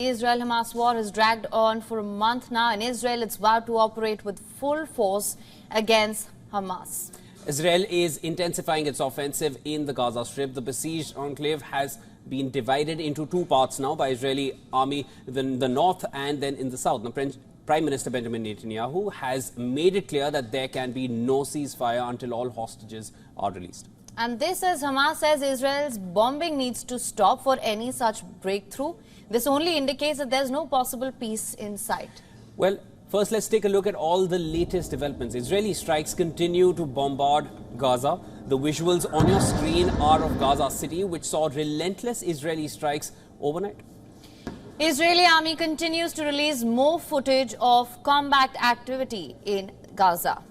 The Israel-Hamas war has dragged on for a month now. In Israel, it's vowed to operate with full force against Hamas. Israel is intensifying its offensive in the Gaza Strip. The besieged enclave has been divided into two parts now by Israeli army in the north and then in the south. Now, Prime Minister Benjamin Netanyahu has made it clear that there can be no ceasefire until all hostages are released. And this as Hamas says Israel's bombing needs to stop for any such breakthrough. This only indicates that there's no possible peace in sight. Well, first let's take a look at all the latest developments. Israeli strikes continue to bombard Gaza. The visuals on your screen are of Gaza City, which saw relentless Israeli strikes overnight. Israeli army continues to release more footage of combat activity in Gaza.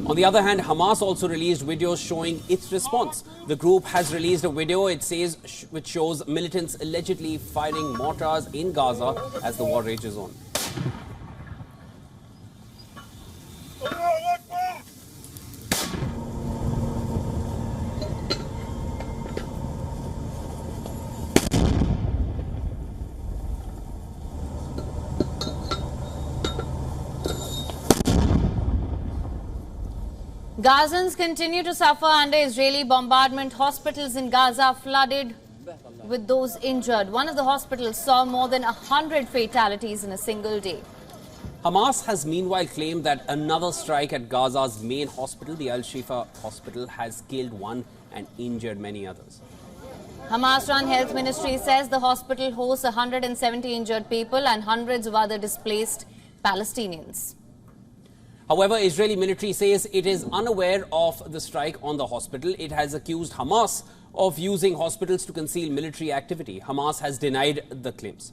On the other hand, Hamas also released videos showing its response. The group has released a video, it says, which shows militants allegedly firing mortars in Gaza as the war rages on. Gazans continue to suffer under Israeli bombardment. Hospitals in Gaza flooded with those injured. One of the hospitals saw more than 100 fatalities in a single day. Hamas has meanwhile claimed that another strike at Gaza's main hospital, the Al-Shifa hospital, has killed one and injured many others. Hamas-run health ministry says the hospital hosts 170 injured people and hundreds of other displaced Palestinians. However, Israeli military says it is unaware of the strike on the hospital. It has accused Hamas of using hospitals to conceal military activity. Hamas has denied the claims.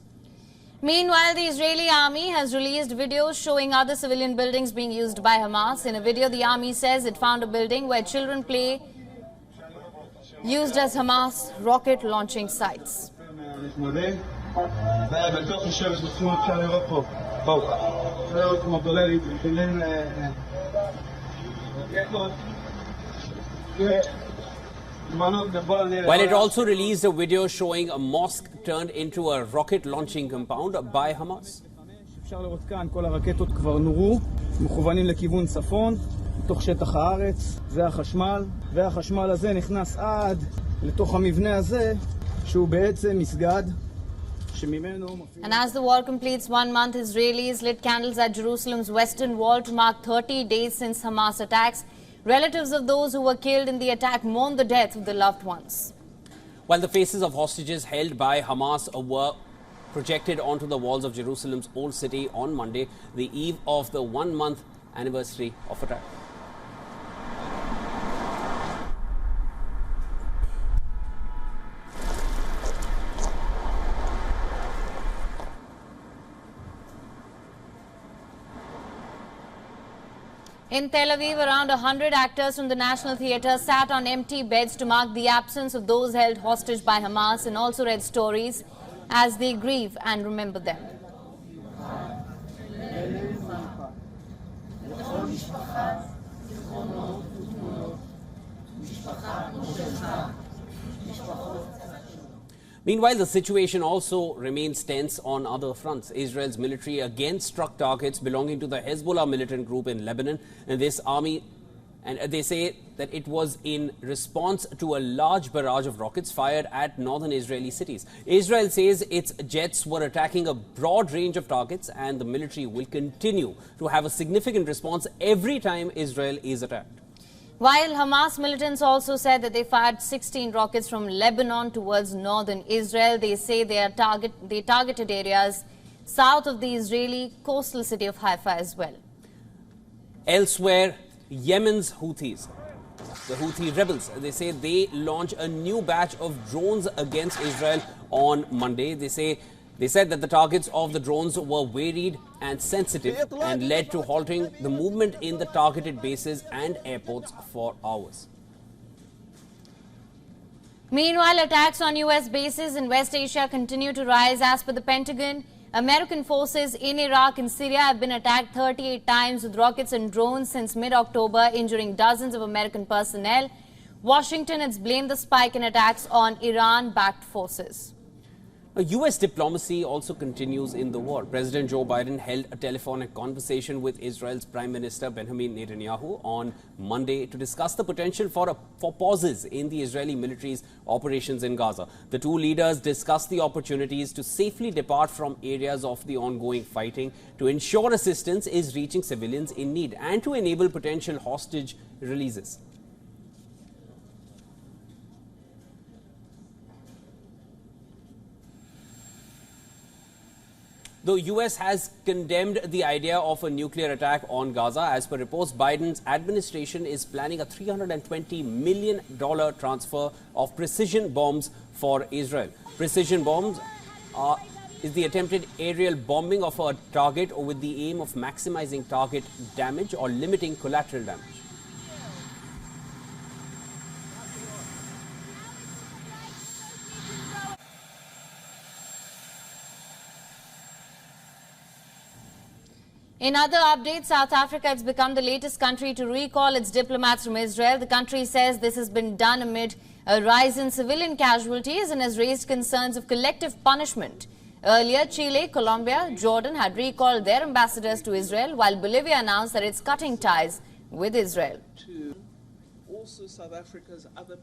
Meanwhile, the Israeli army has released videos showing other civilian buildings being used by Hamas. In a video, the army says it found a building where children play used as Hamas rocket launching sites. While it also released a video showing a mosque turned into a rocket launching compound by Hamas. אפשר לראות כאן כל הרקטות כבר נורו, מכוונים לכיוון צפון, בתוך שטח הארץ. זה החשמל, והחשמל הזה נכנס עד לתוך המבנה הזה, שהוא בעצם מסגד. And as the war completes 1 month, Israelis lit candles at Jerusalem's western wall to mark 30 days since Hamas attacks. Relatives of those who were killed in the attack mourn the death of their loved ones. While the faces of hostages held by Hamas were projected onto the walls of Jerusalem's old city on Monday, the eve of the 1-month anniversary of attack. In Tel Aviv, around 100 actors from the National Theatre sat on empty beds to mark the absence of those held hostage by Hamas and also read stories as they grieve and remember them. Meanwhile, the situation also remains tense on other fronts. Israel's military again struck targets belonging to the Hezbollah militant group in Lebanon, and they say that it was in response to a large barrage of rockets fired at northern Israeli cities. Israel says its jets were attacking a broad range of targets, and the military will continue to have a significant response every time Israel is attacked. While Hamas militants also said that they fired 16 rockets from Lebanon towards northern Israel, they say they targeted areas south of the Israeli coastal city of Haifa as well. Elsewhere, Yemen's Houthis, the Houthi rebels, they say they launched a new batch of drones against Israel on Monday. They said that the targets of the drones were varied and sensitive and led to halting the movement in the targeted bases and airports for hours. Meanwhile, attacks on US bases in West Asia continue to rise. As per the Pentagon, American forces in Iraq and Syria have been attacked 38 times with rockets and drones since mid-October, injuring dozens of American personnel. Washington has blamed the spike in attacks on Iran-backed forces. U.S. diplomacy also continues in the war. President Joe Biden held a telephonic conversation with Israel's Prime Minister Benjamin Netanyahu on Monday to discuss the potential for pauses in the Israeli military's operations in Gaza. The two leaders discussed the opportunities to safely depart from areas of the ongoing fighting, to ensure assistance is reaching civilians in need, and to enable potential hostage releases. The U.S. has condemned the idea of a nuclear attack on Gaza. As per reports, Biden's administration is planning a $320 million transfer of precision bombs for Israel. Precision bombs is the attempted aerial bombing of a target with the aim of maximizing target damage or limiting collateral damage. In other updates, South Africa has become the latest country to recall its diplomats from Israel. The country says this has been done amid a rise in civilian casualties and has raised concerns of collective punishment. Earlier, Chile, Colombia, Jordan had recalled their ambassadors to Israel, while Bolivia announced that it's cutting ties with Israel. Also, South Africa's other